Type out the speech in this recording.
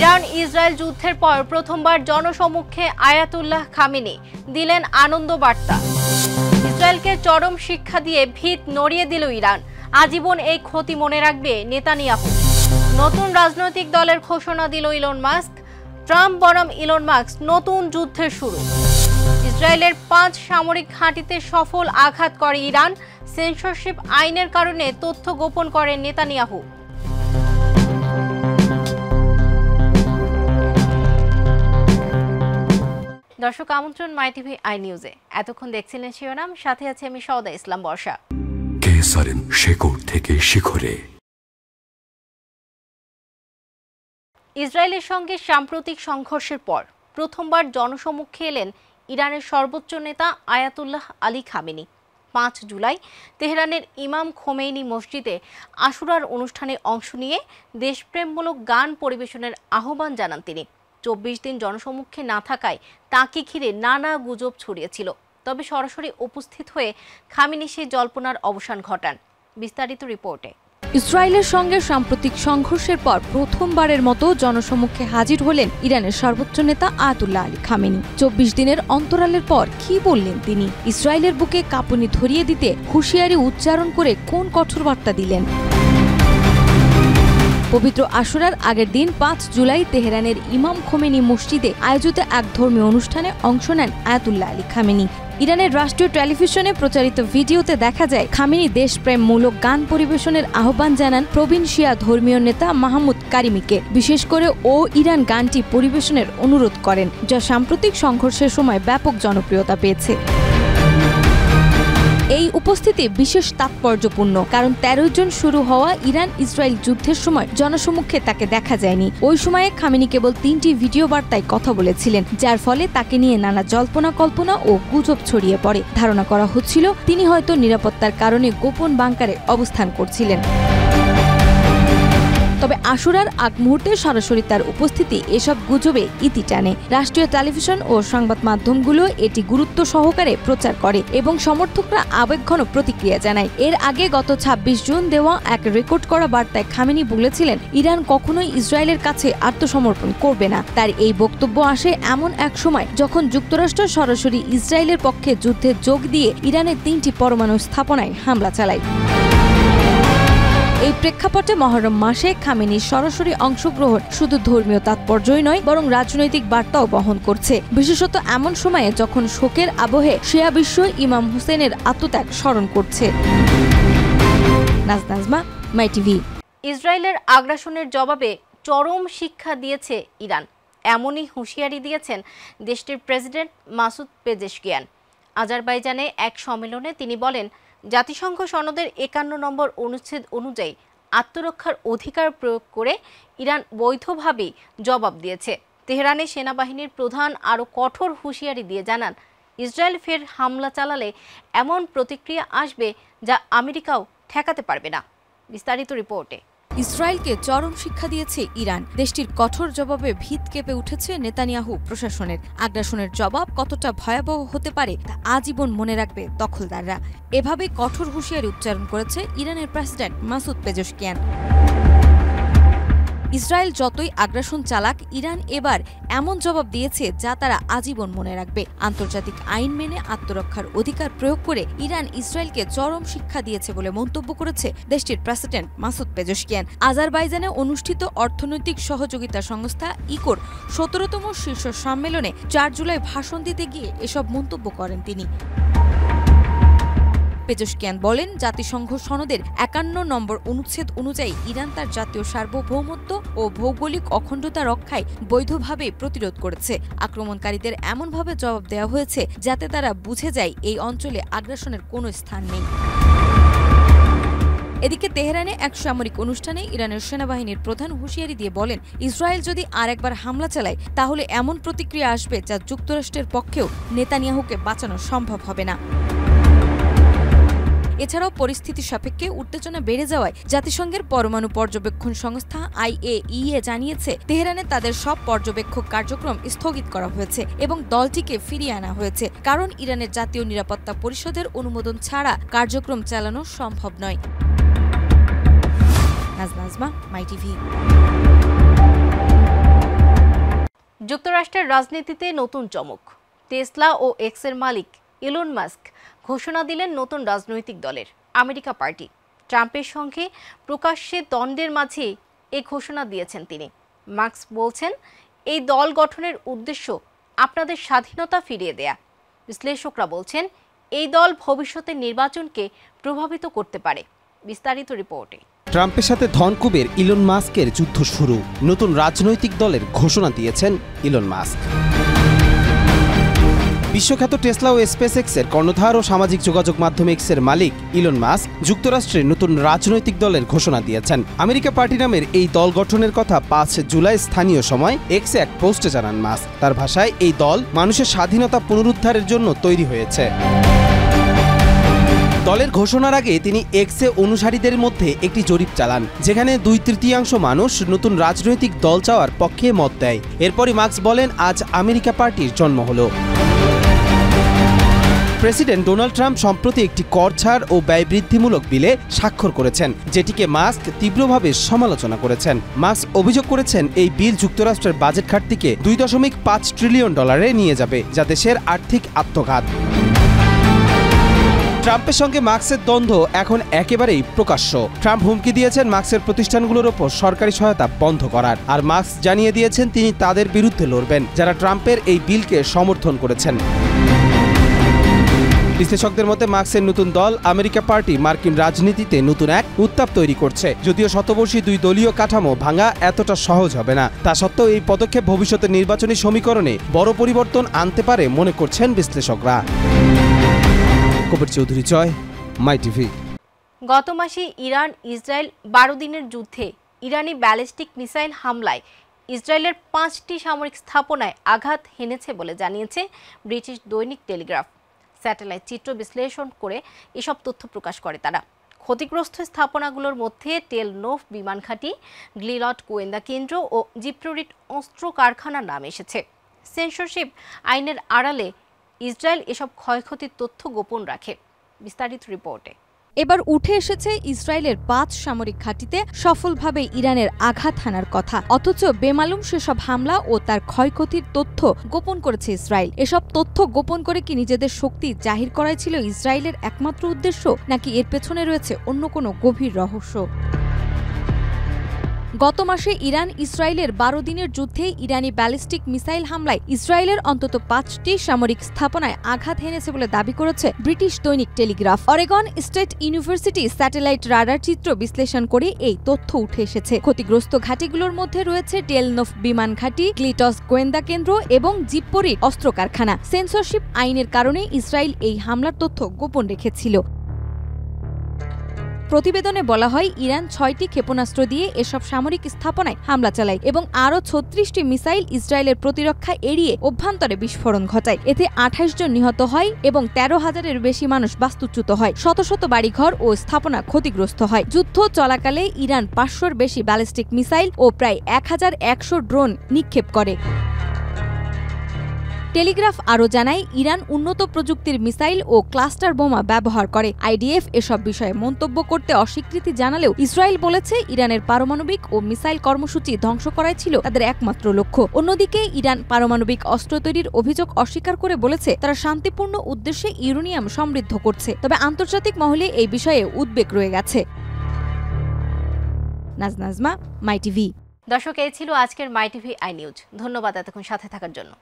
Iran Israel যুদ্ধের পর প্রথমবার জনসমক্ষে আয়াতুল্লাহ খামেনি দিলেন আনন্দ বার্তা। ইসরায়েলকে চরম শিক্ষা দিয়ে ভিত নড়িয়ে দিল ইরান। আজীবন এই ক্ষতি মনে রাখবে নেতানিয়াহু। নতুন রাজনৈতিক দলের ঘোষণা দিল ইলন মাস্ক। ট্রাম্প বনাম ইলন মাস্ক নতুন যুদ্ধের শুরু। ইসরায়েলের 5 সামরিক ঘাঁটিতে সফল আঘাত করে ইরান। সেন্সরশিপ আইনের কারণে তথ্য গোপন করেন নেতানিয়াহু। দর্শক আমন্ত্রণ মাই টিভি আই নিউজে। এতক্ষণ দেখছিলেন শিরোনাম, সাথে আছে আমি সওদা ইসলাম বর্ষা। কেসারেন শেকড় থেকে শিখরে। ইসরায়েলের সঙ্গে সাম্প্রতিক সংঘর্ষের পর প্রথমবার জনসমক্ষে এলেন ইরানের সর্বোচ্চ নেতা আয়াতুল্লাহ আলী খামেনি। 5 জুলাই তেহরানের ইমাম খোমেনি মসজিদে আশুরার অনুষ্ঠানে অংশ নিয়ে দেশপ্রেমমূলক গান পরিবেশনের আহ্বান জানান তিনি। 24 দিন জনসমক্ষে না থাকায় তাকে ঘিরে নানা গুজব ছড়িয়েছিল। তবে সরাসরি উপস্থিত হয়ে খামেনি সেই জল্পনার অবসান ঘটান। বিস্তারিত রিপোর্টে। ইসরায়েলের সঙ্গে সাম্প্রতিক সংঘর্ষের পর প্রথমবারের মতো জনসমক্ষে হাজির হলেন ইরানের সর্বোচ্চ নেতা আয়াতুল্লাহ আলী খামেনি। 24 দিনের অন্তরালের পর কি বললেন তিনি? ইসরায়েলের বুকে কাঁপুনি ধরিয়ে দিতে হুঁশিয়ারি উচ্চারণ করে কোন কঠোর বার্তা দিলেন? পবিত্র আশুরার আগের দিন 5 জুলাই তেহরানের ইমাম খোমেনি মসজিদে আয়োজিত এক ধর্মীয় অনুষ্ঠানে অংশ নেন আয়াতুল্লাহ আলী খামেনি। ইরানের রাষ্ট্রীয় টেলিভিশনে প্রচারিত ভিডিওতে দেখা যায় খামেনি দেশপ্রেমমূলক গান পরিবেশনের আহ্বান জানান প্রবীণ শিয়া ধর্মীয় নেতা মাহমুদ কারিমিকে। বিশেষ করে ইরান গানটি পরিবেশনের অনুরোধ করেন, যা সাম্প্রতিক সংঘর্ষের সময় ব্যাপক জনপ্রিয়তা পেয়েছে। এই উপস্থিতি বিশেষ তাৎপর্যপূর্ণ, কারণ 13 জন শুরু হওয়া ইরান ইসরায়েল যুদ্ধের সময় জনসমক্ষে তাকে দেখা যায়নি। ওই সময়ে খামেনি কেবল 3টি ভিডিও বার্তায় কথা বলেছিলেন, যার ফলে তাকে নিয়ে নানা জল্পনা কল্পনা ও গুজব ছড়িয়ে পড়ে। ধারণা করা হচ্ছিল তিনি হয়তো নিরাপত্তার কারণে গোপন বাংকারে অবস্থান করছিলেন। তবে আশুরার আগ মুহূর্তে সরাসরি তার উপস্থিতি এসব গুজবে ইতি টানে। রাষ্ট্রীয় টেলিভিশন ও সংবাদ মাধ্যমগুলো এটি গুরুত্ব সহকারে প্রচার করে এবং সমর্থকরা আবেগঘন প্রতিক্রিয়া জানায়। এর আগে গত 26 জুন দেওয়া এক রেকর্ড করা বার্তায় খামেনি বলেছিলেন ইরান কখনোই ইসরায়েলের কাছে আত্মসমর্পণ করবে না। তার এই বক্তব্য আসে এমন এক সময় যখন যুক্তরাষ্ট্র সরাসরি ইসরায়েলের পক্ষে যুদ্ধে যোগ দিয়ে ইরানের 3টি পরমাণু স্থাপনায় হামলা চালায়। এই প্রেক্ষাপটে মহরম মাসে খামেনির সরাসরি অংশগ্রহণ শুধু ধর্মীয় তাৎপর্যই নয়, বরং রাজনৈতিক বার্তাও বহন করছে, বিশেষত এমন সময়ে যখন শোকের আবহে শিয়া বিশ্ব ইমাম হুসেনের আত্মত্যাগ স্মরণ করছে। নাজমা, মাই টিভি। ইসরায়েলের আগ্রাসনের জবাবে চরম শিক্ষা দিয়েছে ইরান, এমনই হুঁশিয়ারি দিয়েছেন দেশটির প্রেসিডেন্ট মাসুদ পেজেশকিয়ান। আজারবাইজানে এক সম্মেলনে তিনি বলেন, জাতিসংঘ সনদের 51 নম্বর অনুচ্ছেদ অনুযায়ী আত্মরক্ষার অধিকার প্রয়োগ করে ইরান বৈধভাবেই জবাব দিয়েছে। তেহরানে সেনাবাহিনীর প্রধান আরও কঠোর হুঁশিয়ারি দিয়ে জানান, ইসরায়েল ফের হামলা চালালে এমন প্রতিক্রিয়া আসবে যা আমেরিকাও ঠেকাতে পারবে না। বিস্তারিত রিপোর্টে। ইসরায়েলকে চরম শিক্ষা দিয়েছে ইরান। দেশটির কঠোর জবাবে ভিত কেঁপে উঠেছে নেতানিয়াহু প্রশাসনের। আগ্রাসনের জবাব কতটা ভয়াবহ হতে পারে তা আজীবন মনে রাখবে দখলদাররা। এভাবে কঠোর হুঁশিয়ারি উচ্চারণ করেছে ইরানের প্রেসিডেন্ট মাসুদ পেজেশকিয়ান। ইসরায়েল যতই আগ্রাসন চালাক, ইরান এবার এমন জবাব দিয়েছে যা তারা আজীবন মনে রাখবে। আন্তর্জাতিক আইন মেনে আত্মরক্ষার অধিকার প্রয়োগ করে ইরান ইসরায়েলকে চরম শিক্ষা দিয়েছে বলে মন্তব্য করেছে দেশটির প্রেসিডেন্ট মাসুদ পেজেশকিয়ান। আজারবাইজানে অনুষ্ঠিত অর্থনৈতিক সহযোগিতা সংস্থা ইকোর 17তম শীর্ষ সম্মেলনে 4 জুলাই ভাষণ দিতে গিয়ে এসব মন্তব্য করেন তিনি। পেজেশকিয়ান বলেন, জাতিসংঘ সনদের 51 নম্বর অনুচ্ছেদ অনুযায়ী ইরান তার জাতীয় সার্বভৌমত্ব ও ভৌগোলিক অখণ্ডতা রক্ষায় বৈধভাবে প্রতিরোধ করেছে। আক্রমণকারীদের এমনভাবে জবাব দেওয়া হয়েছে যাতে তারা বুঝে যায় এই অঞ্চলে আগ্রাসনের কোনো স্থান নেই। এদিকে তেহরানে এক সামরিক অনুষ্ঠানে ইরানের সেনাবাহিনীর প্রধান হুঁশিয়ারি দিয়ে বলেন, ইসরায়েল যদি আরেকবার হামলা চালায় তাহলে এমন প্রতিক্রিয়া আসবে যা যুক্তরাষ্ট্রের পক্ষেও নেতানিয়াহুকে বাঁচানো সম্ভব হবে না। এছাড়াও পরিস্থিতি সাপেক্ষে উত্তেজনা বেড়ে যাওয়ায় জাতিসংঘের পরমাণু পর্যবেক্ষণ সংস্থা IAEA জানিয়েছে তেহরানে তাদের সব পর্যবেক্ষক কার্যক্রম স্থগিত করা হয়েছে এবং দলটিকে ফিরিয়ে আনা হয়েছে, কারণ ইরানের জাতীয় নিরাপত্তা পরিষদের অনুমোদন ছাড়া কার্যক্রম চালানো সম্ভব নয়। নাজমা, মাই টিভি। যুক্তরাষ্ট্রের রাজনীতিতে নতুন চমক। টেসলা ও এক্সের মালিক ইলন মাস্ক ঘোষণা দিলেন নতুন রাজনৈতিক দলের আমেরিকা পার্টি। ট্রাম্পের সঙ্গে প্রকাশ্যে দ্বন্দ্বের মাঝে এই ঘোষণা দিয়েছেন তিনি। মাস্ক বলছেন, এই দল গঠনের উদ্দেশ্য আপনাদের স্বাধীনতা ফিরিয়ে দেয়া। বিশ্লেষকরা বলছেন, এই দল ভবিষ্যতের নির্বাচনকে প্রভাবিত করতে পারে। বিস্তারিত রিপোর্টে। ট্রাম্পের সাথে ধনকুবের ইলন মাস্কের যুদ্ধ শুরু। নতুন রাজনৈতিক দলের ঘোষণা দিয়েছেন ইলন মাস্ক। বিশ্বখ্যাত টেসলা ও স্পেসএক্সের কর্ণধার ও সামাজিক যোগাযোগ মাধ্যম এক্সের মালিক ইলন মাস্ক যুক্তরাষ্ট্রের নতুন রাজনৈতিক দলের ঘোষণা দিয়েছেন। আমেরিকা পার্টি নামের এই দল গঠনের কথা 5 জুলাই স্থানীয় সময় এক্সে এক পোস্টে জানান মাস্ক। তার ভাষায়, এই দল মানুষের স্বাধীনতা পুনরুদ্ধারের জন্য তৈরি হয়েছে। দলের ঘোষণার আগে তিনি এক্সে অনুসারীদের মধ্যে একটি জরিপ চালান, যেখানে 2/3 মানুষ নতুন রাজনৈতিক দল চাওয়ার পক্ষে মত দেয়। এরপরই মাস্ক বলেন, আজ আমেরিকা পার্টির জন্ম হলো। প্রেসিডেন্ট ডোনাল্ড ট্রাম্প সম্প্রতি একটি কর ছাড় ও ব্যয় বৃদ্ধিমূলক বিলে স্বাক্ষর করেছেন, যেটিকে মাস্ক তীব্রভাবে সমালোচনা করেছেন। মাস্ক অভিযোগ করেছেন, এই বিল যুক্তরাষ্ট্রের বাজেট ঘাটতিকে $2.5 ট্রিলিয়ন নিয়ে যাবে, যা দেশের আর্থিক আত্মঘাত। ট্রাম্পের সঙ্গে মাস্কের দ্বন্দ্ব এখন একেবারেই প্রকাশ্য। ট্রাম্প হুমকি দিয়েছেন মাস্কের প্রতিষ্ঠানগুলোর ওপর সরকারি সহায়তা বন্ধ করার, আর মাস্ক জানিয়ে দিয়েছেন তিনি তাদের বিরুদ্ধে লড়বেন যারা ট্রাম্পের এই বিলকে সমর্থন করেছেন। বিশ্লেষকদের মতে মাস্কের নতুন দল আমেরিকা পার্টি মার্কিন রাজনীতিতে নতুন এক উত্তাপ তৈরি করছে। যদিও শতবর্ষী 2 দলীয় কাঠামো ভাঙা এতটা সহজ হবে না, তা সত্ত্বেও এই পদক্ষেপ ভবিষ্যতের নির্বাচনী সমীকরণে বড় পরিবর্তন আনতে পারে মনে করছেন বিশ্লেষকরা। কবির চৌধুরী জয়, মাই টিভি। গত মাসে ইরান ইসরায়েল 12 দিনের যুদ্ধে ইরানি ব্যালিস্টিক মিসাইল হামলায় ইসরায়েলের 5টি সামরিক স্থাপনায় আঘাত হেনেছে বলে জানিয়েছে ব্রিটিশ দৈনিক টেলিগ্রাফ। স্যাটেলাইট চিত্র বিশ্লেষণ করে এসব তথ্য প্রকাশ করে তারা। ক্ষতিগ্রস্ত স্থাপনাগুলোর মধ্যে টেল নোভ বিমান ঘাঁটি, গ্লিলট গোয়েন্দা কেন্দ্র ও জিপ্রোরিট অস্ত্র কারখানার নাম এসেছে। সেন্সরশিপ আইনের আড়ালে ইসরায়েল এসব ক্ষয়ক্ষতির তথ্য গোপন রাখে। বিস্তারিত রিপোর্টে। এবার উঠে এসেছে ইসরায়েলের 5 সামরিক ঘাঁটিতে সফলভাবে ইরানের আঘাত হানার কথা, অথচ বেমালুম সেসব হামলা ও তার ক্ষয়ক্ষতির তথ্য গোপন করেছে ইসরায়েল। এসব তথ্য গোপন করে কি নিজেদের শক্তি জাহির করাই ছিল ইসরায়েলের একমাত্র উদ্দেশ্য, নাকি এর পেছনে রয়েছে অন্য কোনো গভীর রহস্য? গত মাসে ইরান ইসরায়েলের 12 দিনের যুদ্ধে ইরানি ব্যালিস্টিক মিসাইল হামলায় ইসরায়েলের অন্তত 5টি সামরিক স্থাপনায় আঘাত হেনেছে বলে দাবি করেছে ব্রিটিশ দৈনিক Telegraph. Oregon state university satellite radar চিত্র বিশ্লেষণ করে এই তথ্য উঠে এসেছে। ক্ষতিগ্রস্ত ঘাঁটিগুলোর মধ্যে রয়েছে টেলনোভ বিমান ঘাঁটি, গ্লিটস গোয়েন্দা কেন্দ্র এবং জিপ্পোরিট অস্ত্র কারখানা। সেন্সরশিপ আইনের কারণে ইসরায়েল এই হামলার তথ্য গোপন রেখেছিল। প্রতিবেদনে বলা হয়, ইরান 6টি ক্ষেপণাস্ত্র দিয়ে এসব সামরিক স্থাপনায় হামলা চালায় এবং আরও 36টি মিসাইল ইসরায়েলের প্রতিরক্ষা এড়িয়ে অভ্যন্তরে বিস্ফোরণ ঘটায়। এতে 28 জন নিহত হয় এবং 13,000-এর বেশি মানুষ বাস্তুচ্যুত হয়। শত শত বাড়িঘর ও স্থাপনা ক্ষতিগ্রস্ত হয়। যুদ্ধ চলাকালে ইরান 500-র বেশি ব্যালিস্টিক মিসাইল ও প্রায় 1100 ড্রোন নিক্ষেপ করে। টেলিগ্রাফ আরও জানায়, ইরান উন্নত প্রযুক্তির মিসাইল ও ক্লাস্টার বোমা ব্যবহার করে। আইডিএফ এসব বিষয়ে মন্তব্য করতে অস্বীকৃতি জানালেও ইসরায়েল বলেছে ইরানের পারমাণবিক ও মিসাইল কর্মসূচি ধ্বংস করাই ছিল তাদের একমাত্র লক্ষ্য। অন্যদিকে ইরান পারমাণবিক অস্ত্র তৈরির অভিযোগ অস্বীকার করে বলেছে তারা শান্তিপূর্ণ উদ্দেশ্যে ইউরেনিয়াম সমৃদ্ধ করছে, তবে আন্তর্জাতিক মহলে এই বিষয়ে উদ্বেগ রয়ে গেছে। নাজমা, মাই টিভি। দর্শক, এই ছিল আজকের মাই টিভি আই নিউজ। ধন্যবাদ এতক্ষণ সাথে থাকার জন্য।